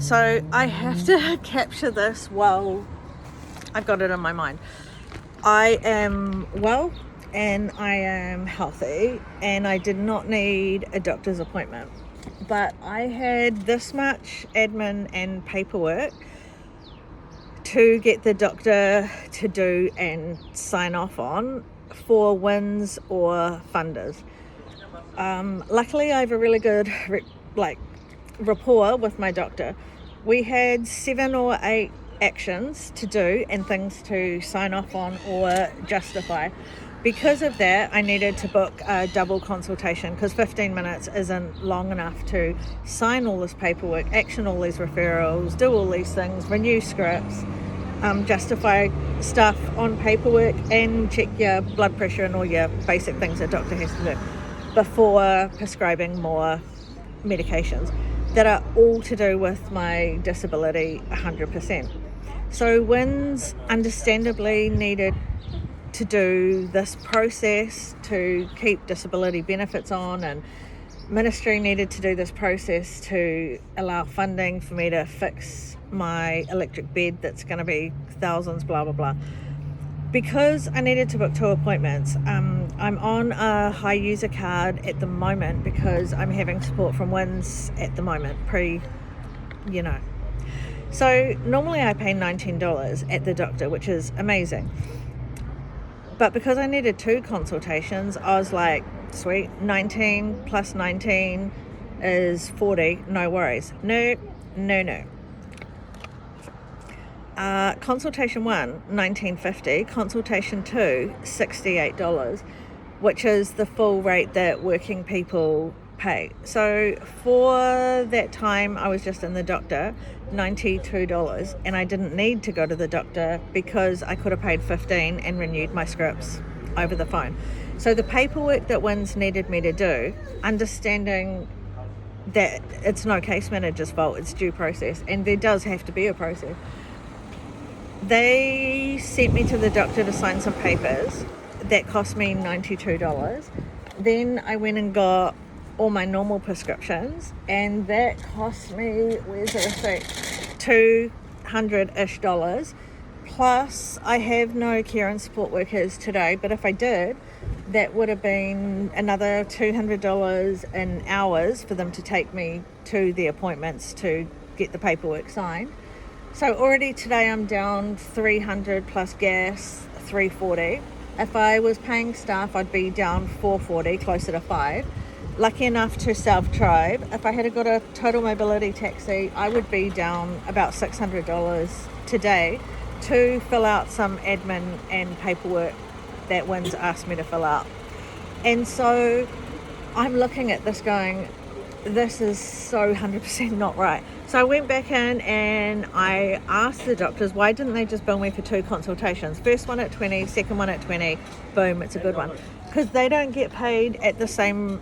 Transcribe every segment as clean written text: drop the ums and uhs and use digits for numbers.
So I have to capture this while I've got it in my mind. I am well and I am healthy and I did not need a doctor's appointment. But I had this much admin and paperwork to get the doctor to do and sign off on for WINZ or funders. Luckily, I have a really good rapport with my doctor. We had 7 or 8 actions to do and things to sign off on or justify. Because of that, I needed to book a double consultation because 15 minutes isn't long enough to sign all this paperwork, action all these referrals, do all these things, renew scripts, justify stuff on paperwork and check your blood pressure and all your basic things a doctor has to do before prescribing more medications that are all to do with my disability 100%. So WINZ understandably needed to do this process to keep disability benefits on, and Ministry needed to do this process to allow funding for me to fix my electric bed that's going to be thousands, blah blah blah. Because I needed to book 2 appointments, I'm on a high user card at the moment because I'm having support from WINZ at the moment, So normally I pay $19 at the doctor, which is amazing. But because I needed 2 consultations, I was like, sweet, 19 plus 19 is 40, no worries. No. Consultation 1, $19.50. Consultation 2, $68, which is the full rate that working people pay. So for that time I was just in the doctor, $92, and I didn't need to go to the doctor because I could have paid $15 and renewed my scripts over the phone. So the paperwork that WINZ needed me to do, understanding that it's no case manager's fault, it's due process, and there does have to be a process. They sent me to the doctor to sign some papers that cost me $92. Then I went and got all my normal prescriptions, and that cost me, where's the receipt, $200-ish. Plus I have no care and support workers today, but if I did, that would have been another $200 in hours for them to take me to the appointments to get the paperwork signed. So already today I'm down $300 plus gas, $340. If I was paying staff, I'd be down $440, closer to $5. Lucky enough to self-drive. If I had got a total mobility taxi, I would be down about $600 today to fill out some admin and paperwork that WINZ asked me to fill out. And so I'm looking at this going, this is so 100% not right. So I went back in and I asked the doctors, why didn't they just bill me for 2 consultations? First one at 20, second one at 20, boom, it's a good one. Because they don't get paid at the same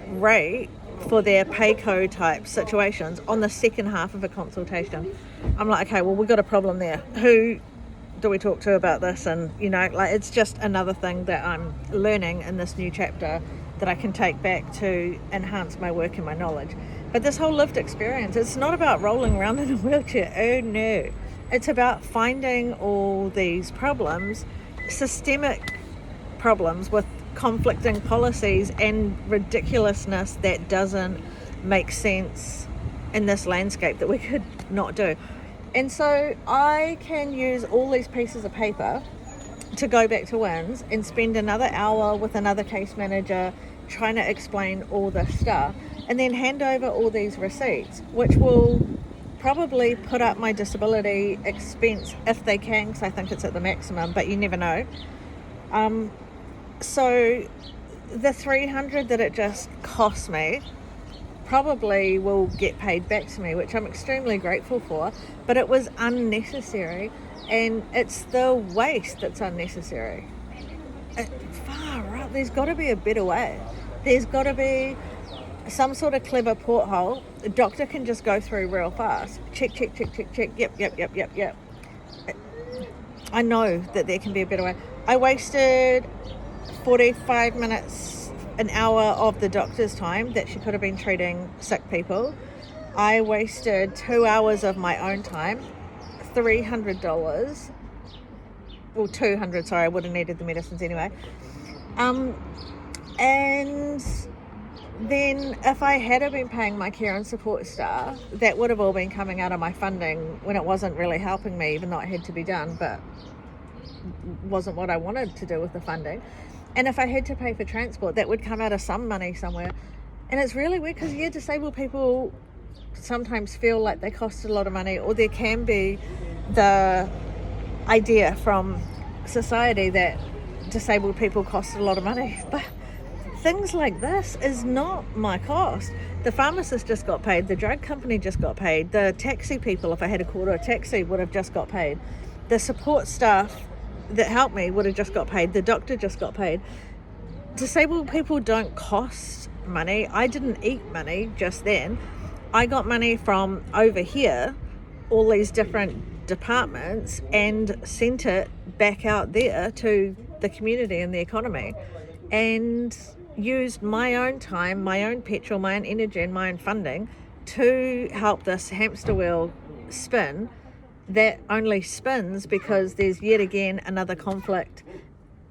rate for their pay-co type situations on the second half of a consultation. I'm like, okay, well, we've got a problem there. Who do we talk to about this? And, it's just another thing that I'm learning in this new chapter that I can take back to enhance my work and my knowledge. But this whole lived experience, it's not about rolling around in a wheelchair. Oh no. It's about finding all these problems, systemic problems with conflicting policies and ridiculousness that doesn't make sense in this landscape that we could not do. And so I can use all these pieces of paper to go back to WINZ and spend another hour with another case manager trying to explain all this stuff, and then hand over all these receipts, which will probably put up my disability expense if they can, because I think it's at the maximum, but you never know. So the $300 that it just cost me probably will get paid back to me, which I'm extremely grateful for, but it was unnecessary, and it's the waste that's unnecessary. Far right, there's got to be a better way. There's got to be some sort of clever porthole the doctor can just go through real fast. Check, yep. I know that there can be a better way. I wasted 45 minutes, an hour of the doctor's time that she could have been treating sick people. I wasted 2 hours of my own time, $300, well, 200, sorry, I would have needed the medicines anyway. And then if I had been paying my care and support staff, that would have all been coming out of my funding when it wasn't really helping me, even though it had to be done, but wasn't what I wanted to do with the funding. And if I had to pay for transport, that would come out of some money somewhere. And it's really weird because, yeah, disabled people sometimes feel like they cost a lot of money, or there can be the idea from society that disabled people cost a lot of money. But things like this is not my cost. The pharmacist just got paid, the drug company just got paid, the taxi people, if I had a call to a taxi, would have just got paid. The support staff that helped me would have just got paid. The doctor just got paid. Disabled people don't cost money. I didn't eat money just then. I got money from over here, all these different departments, and sent it back out there to the community and the economy, and used my own time, my own petrol, my own energy and my own funding to help this hamster wheel spin that only spins because there's yet again another conflict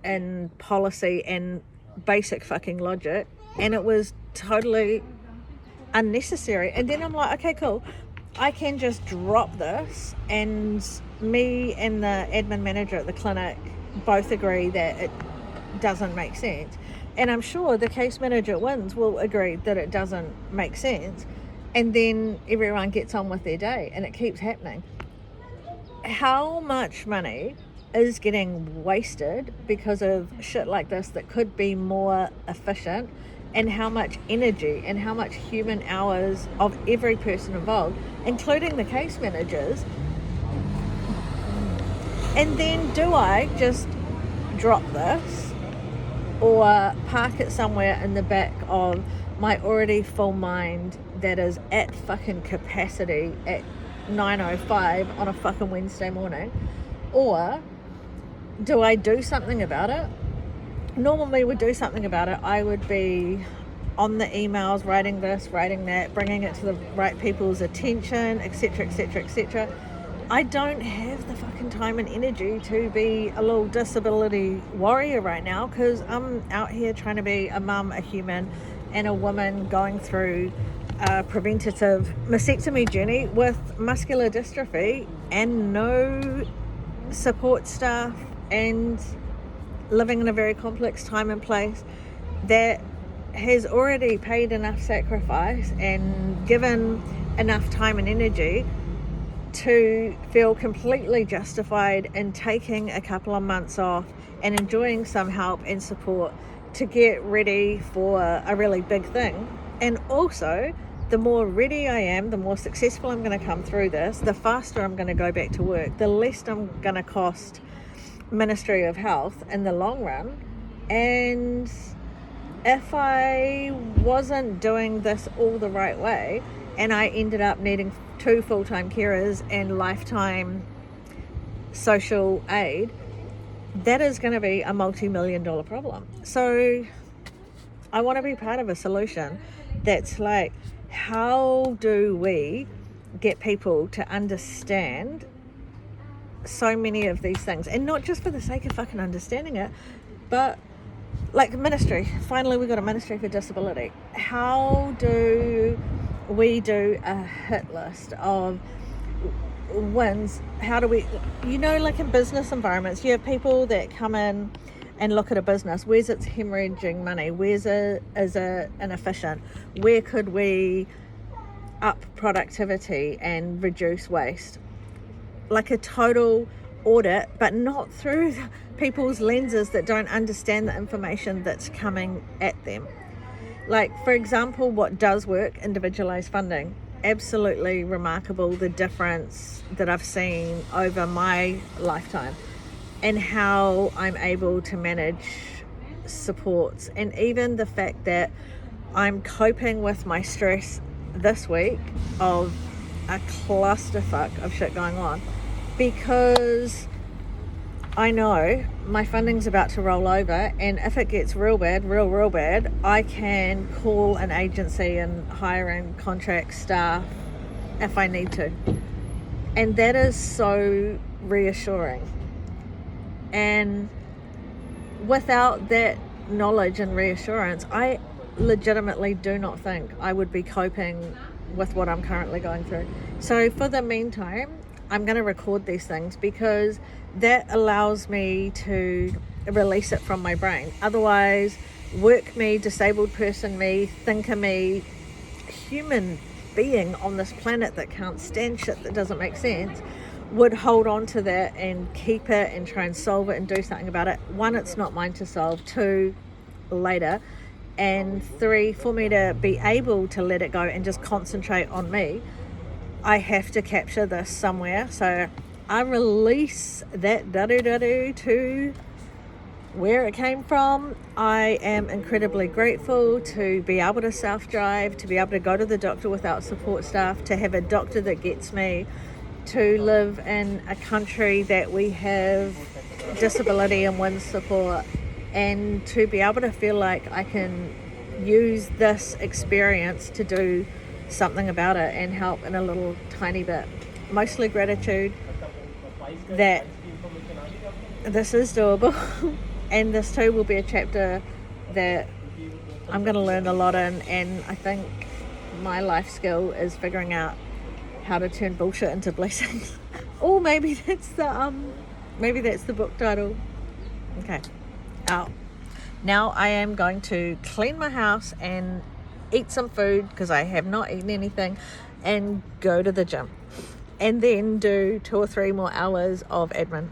in policy and basic fucking logic, and it was totally unnecessary. And then I'm like, okay, cool, I can just drop this, and me and the admin manager at the clinic both agree that it doesn't make sense, and I'm sure the case manager at WINZ will agree that it doesn't make sense, and then everyone gets on with their day, and it keeps happening. How much money is getting wasted because of shit like this that could be more efficient, and how much energy and how much human hours of every person involved, including the case managers. And then do I just drop this or park it somewhere in the back of my already full mind that is at fucking capacity at 9:05 on a fucking Wednesday morning? Or do I do something about it? Normally would do something about it. I would be on the emails, writing this, writing that, bringing it to the right people's attention, etc, etc, etc. I don't have the fucking time and energy to be a little disability warrior right now, because I'm out here trying to be a mum, a human, and a woman going through a preventative mastectomy journey with muscular dystrophy and no support staff, and living in a very complex time and place that has already paid enough sacrifice and given enough time and energy to feel completely justified in taking a couple of months off and enjoying some help and support to get ready for a really big thing. And also, the more ready I am, the more successful I'm going to come through this, the faster I'm going to go back to work, the less I'm going to cost Ministry of Health in the long run. And if I wasn't doing this all the right way, and I ended up needing 2 full-time carers and lifetime social aid, that is going to be a multi-million-dollar problem. So I want to be part of a solution that's like, how do we get people to understand so many of these things, and not just for the sake of fucking understanding it, but like ministry. Finally, we got a ministry for disability. How do we do a hit list of wins? How do we, like in business environments, you have people that come in and look at a business. Where's it's hemorrhaging money? Where's is it inefficient? Where could we up productivity and reduce waste? Like a total audit, but not through people's lenses that don't understand the information that's coming at them. Like, for example, what does work? Individualized funding. Absolutely remarkable, the difference that I've seen over my lifetime and how I'm able to manage supports, and even the fact that I'm coping with my stress this week of a clusterfuck of shit going on, because I know my funding's about to roll over, and if it gets real bad, I can call an agency and hire and contract staff if I need to. And that is so reassuring. And without that knowledge and reassurance, I legitimately do not think I would be coping with what I'm currently going through. So for the meantime, I'm going to record these things because that allows me to release it from my brain. Otherwise, work me, disabled person me, thinker me, human being on this planet that can't stand shit that doesn't make sense would hold on to that and keep it and try and solve it and do something about it. 1, it's not mine to solve. 2, later. And 3, for me to be able to let it go and just concentrate on me, I have to capture this somewhere. So I release that da-do to where it came from. I am incredibly grateful to be able to self-drive, to be able to go to the doctor without support staff, to have a doctor that gets me, to live in a country that we have disability and WIN support, and to be able to feel like I can use this experience to do something about it and help in a little tiny bit. Mostly gratitude that this is doable. And this too will be a chapter that I'm going to learn a lot in, and I think my life skill is figuring out how to turn bullshit into blessings. Or maybe that's the book title. Okay. Out. Now I am going to clean my house and eat some food because I have not eaten anything, and go to the gym, and then do 2 or 3 more hours of admin.